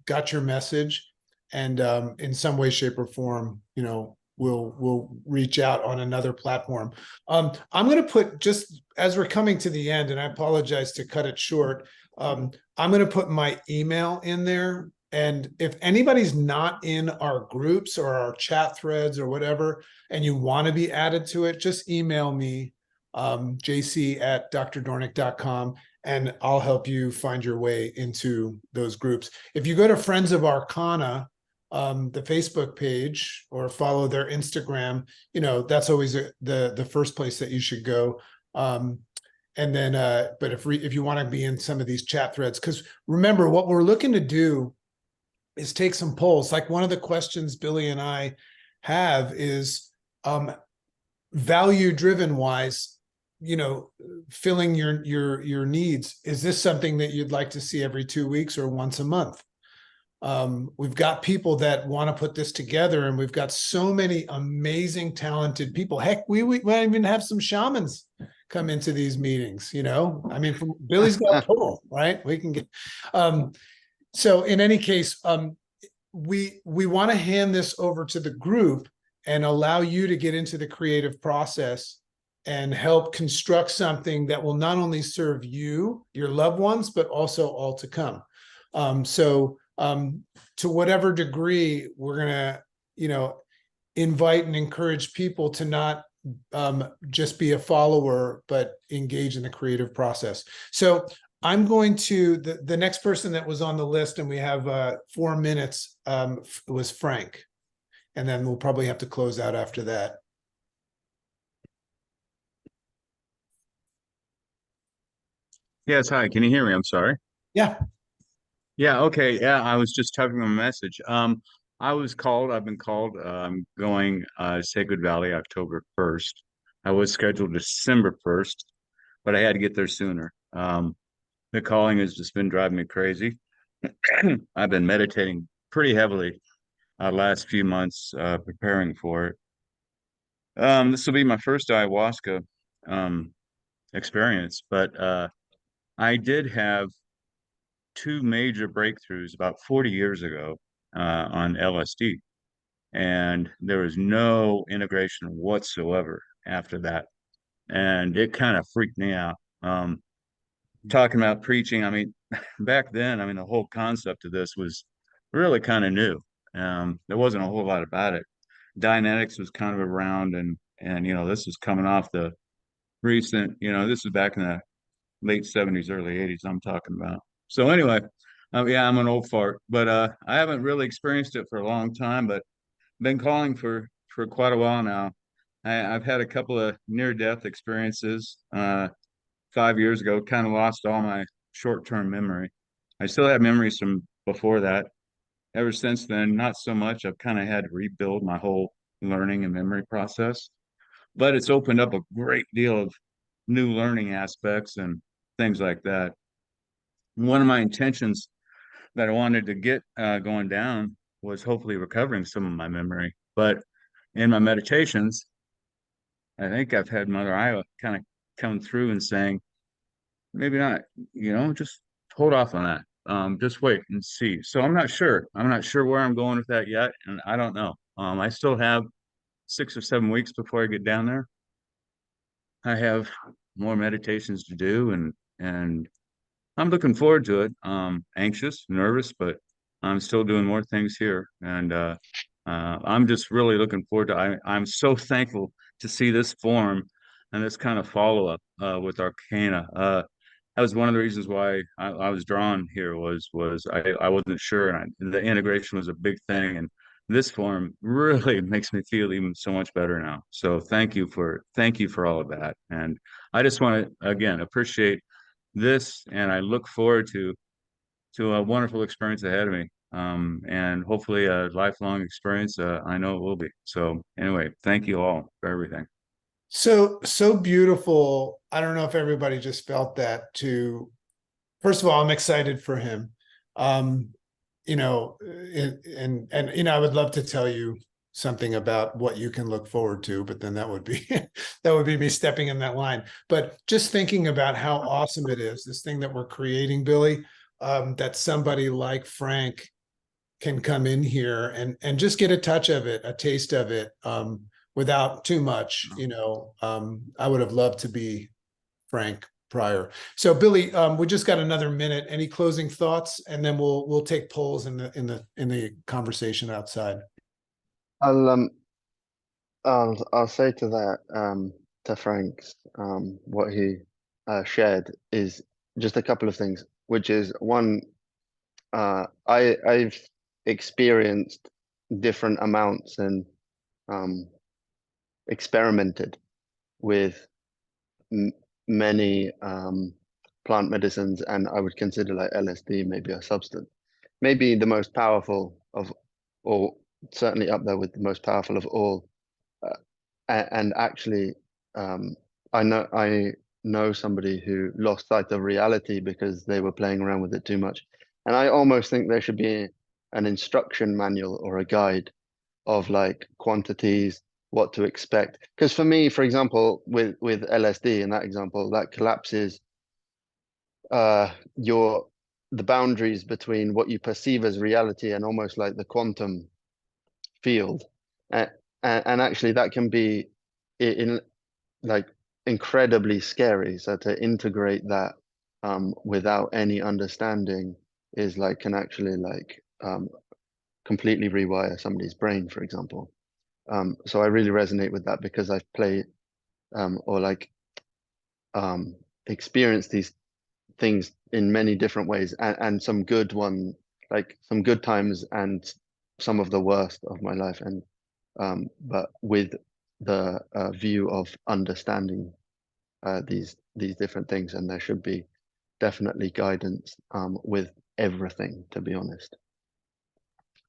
got your message, and in some way, shape, or form, you know, we'll reach out on another platform. I'm going to put, just as we're coming to the end, and I apologize to cut it short, I'm going to put my email in there. And if anybody's not in our groups or our chat threads or whatever, and you want to be added to it, just email me, jc@drdornick.com, and I'll help you find your way into those groups. If you go to Friends of Arkana, the Facebook page, or follow their Instagram, you know, that's always the first place that you should go. And then, but if you want to be in some of these chat threads, because remember, what we're looking to do is take some polls. Like one of the questions Billy and I have is value driven wise, you know, filling your needs. Is this something that you'd like to see every 2 weeks or once a month? We've got people that want to put this together, and we've got so many amazing, talented people. Heck, we might even have some shamans come into these meetings, you know. I mean, from Billy's got a pool, right? We can get so in any case, we want to hand this over to the group and allow you to get into the creative process and help construct something that will not only serve you, your loved ones, but also all to come. To whatever degree, we're gonna, you know, invite and encourage people to not just be a follower, but engage in the creative process. So I'm going to, the next person that was on the list, and we have 4 minutes, was Frank. And then we'll probably have to close out after that. Yes, hi. Can you hear me? I'm sorry. Yeah. Yeah, okay. Yeah, I was just typing a message. I've been called. I'm going Sacred Valley October 1st. I was scheduled December 1st, but I had to get there sooner. The calling has just been driving me crazy. I've been meditating pretty heavily last few months preparing for it. This will be my first ayahuasca experience, but I did have 2 major breakthroughs about 40 years ago on LSD, and there was no integration whatsoever after that, and it kind of freaked me out. Talking about preaching, I mean, back then, I mean, the whole concept of this was really kind of new. There wasn't a whole lot about it. Dianetics was kind of around, and you know, this was coming off the recent, you know, this was back in the late 70s, early 80s I'm talking about. So anyway, yeah, I'm an old fart, but I haven't really experienced it for a long time, but been calling for quite a while now. I've had a couple of near-death experiences. 5 years ago, kind of lost all my short-term memory. I still have memories from before that. Ever since then, not so much. I've kind of had to rebuild my whole learning and memory process, but it's opened up a great deal of new learning aspects and things like that. One of my intentions that I wanted to get going down was hopefully recovering some of my memory. But in my meditations, I think I've had Mother Iowa kind of come through and saying, maybe not, just hold off on that. Just wait and see. So I'm not sure. I'm not sure where I'm going with that yet, and I don't know. I still have 6 or 7 weeks before I get down there. I have more meditations to do, and I'm looking forward to it. Anxious, nervous, but I'm still doing more things here, and I'm just really looking forward to. I'm so thankful to see this form and this kind of follow up with Arkana. That was one of the reasons why I was drawn here. Was I wasn't sure, and the integration was a big thing, and this form really makes me feel even so much better now. So thank you for all of that, and I just want to again appreciate this, and I look forward to a wonderful experience ahead of me, and hopefully a lifelong experience. I know it will be. So anyway, thank you all for everything. So beautiful. I don't know if everybody just felt that too. First of all, I'm excited for him. And I would love to tell you something about what you can look forward to, but then that would be that would be me stepping in that line. But just thinking about how awesome it is, this thing that we're creating, Billy, that somebody like Frank can come in here and just get a touch of it, a taste of it, without too much. I would have loved to be Frank prior. So Billy, we just got another minute. Any closing thoughts? And then we'll take polls in the conversation outside. I'll say to that, to Frank's, what he shared is just a couple of things, which is one, I've experienced different amounts and experimented with many plant medicines, and I would consider like LSD maybe a substance, maybe the most powerful of, or certainly up there with the most powerful of all. And actually, I know somebody who lost sight of reality because they were playing around with it too much. And I almost think there should be an instruction manual or a guide of like quantities, what to expect. Because for me, for example, with LSD in that example, that collapses the boundaries between what you perceive as reality and almost like the quantum field. And actually that can be in like incredibly scary. So to integrate that without any understanding is like, can actually like completely rewire somebody's brain, for example. So I really resonate with that because I've played or like experienced these things in many different ways, and some good one, like some good times and some of the worst of my life, and but with the view of understanding these different things, and there should be definitely guidance with everything, to be honest.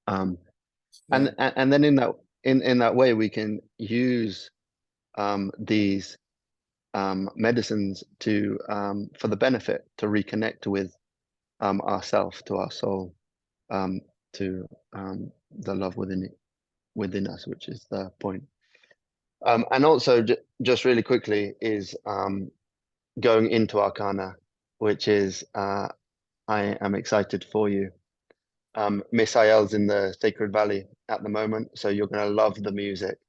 And then in that way we can use these medicines to for the benefit, to reconnect with ourself, to our soul, to the love within us, which is the point. And also just really quickly is going into Arkana, which is I am excited for you. Miss Ayel's in the Sacred Valley at the moment, so you're going to love the music.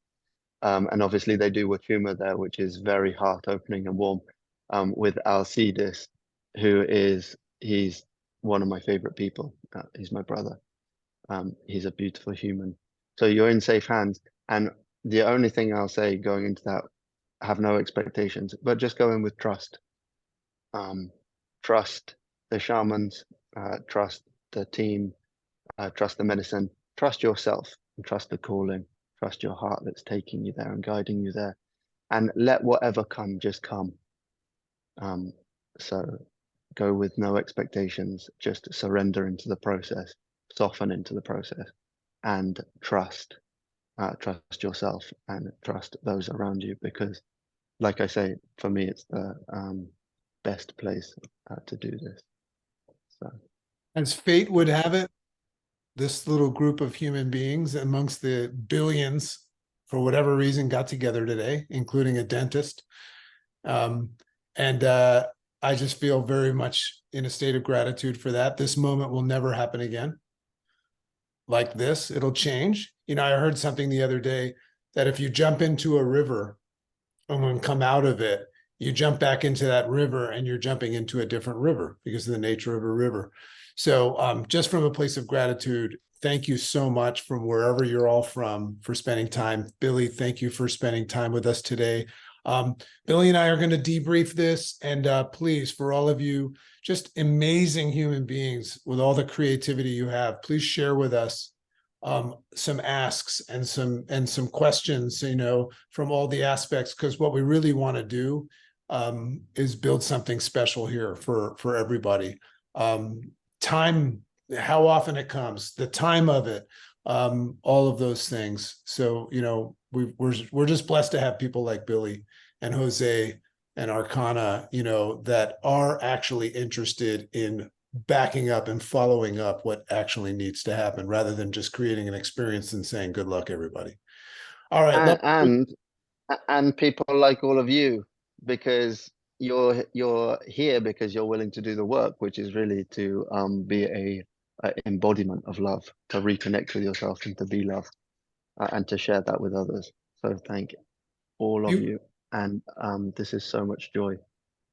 And obviously they do Wachuma there, which is very heart-opening and warm, with Alcides, he's one of my favorite people. He's my brother. He's a beautiful human. So you're in safe hands. And the only thing I'll say going into that, have no expectations, but just go in with trust. Trust the shamans, trust the team, trust the medicine, trust yourself, and trust the calling. Trust your heart that's taking you there and guiding you there, and let whatever come just come. So go with no expectations, just surrender into the process, soften into the process, and trust yourself and trust those around you, because like I say, for me, it's the best place to do this. So, As fate would have it, this little group of human beings amongst the billions, for whatever reason, got together today, including a dentist. And I just feel very much in a state of gratitude for that. This moment will never happen again. Like this, it'll change. You know, I heard something the other day that if you jump into a river and then come out of it, you jump back into that river and you're jumping into a different river because of the nature of a river. So just from a place of gratitude, thank you so much from wherever you're all from for spending time. Billy, thank you for spending time with us today. Billy and I are going to debrief this, and please, for all of you, just amazing human beings with all the creativity you have, please share with us some asks and some questions, you know, from all the aspects, because what we really want to do is build something special here for everybody. Time, how often it comes, the time of it, all of those things. So, you know, we're just blessed to have people like Billy and Jose and Arkana, you know, that are actually interested in backing up and following up what actually needs to happen, rather than just creating an experience and saying, good luck, everybody. All right. And people like all of you, because you're here because you're willing to do the work, which is really to be a embodiment of love, to reconnect with yourself and to be love, and to share that with others. So thank all of you. And this is so much joy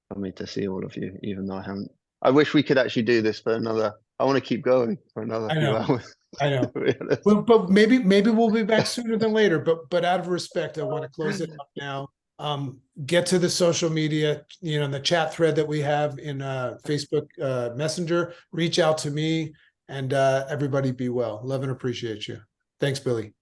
for me to see all of you, even though I haven't. I wish we could actually do this for another. I want to keep going for another few hours. I know. Well, but maybe we'll be back sooner than later. But out of respect, I want to close it up now. Get to the social media, you know, in the chat thread that we have in Facebook Messenger. Reach out to me, and everybody be well. Love and appreciate you. Thanks, Billy.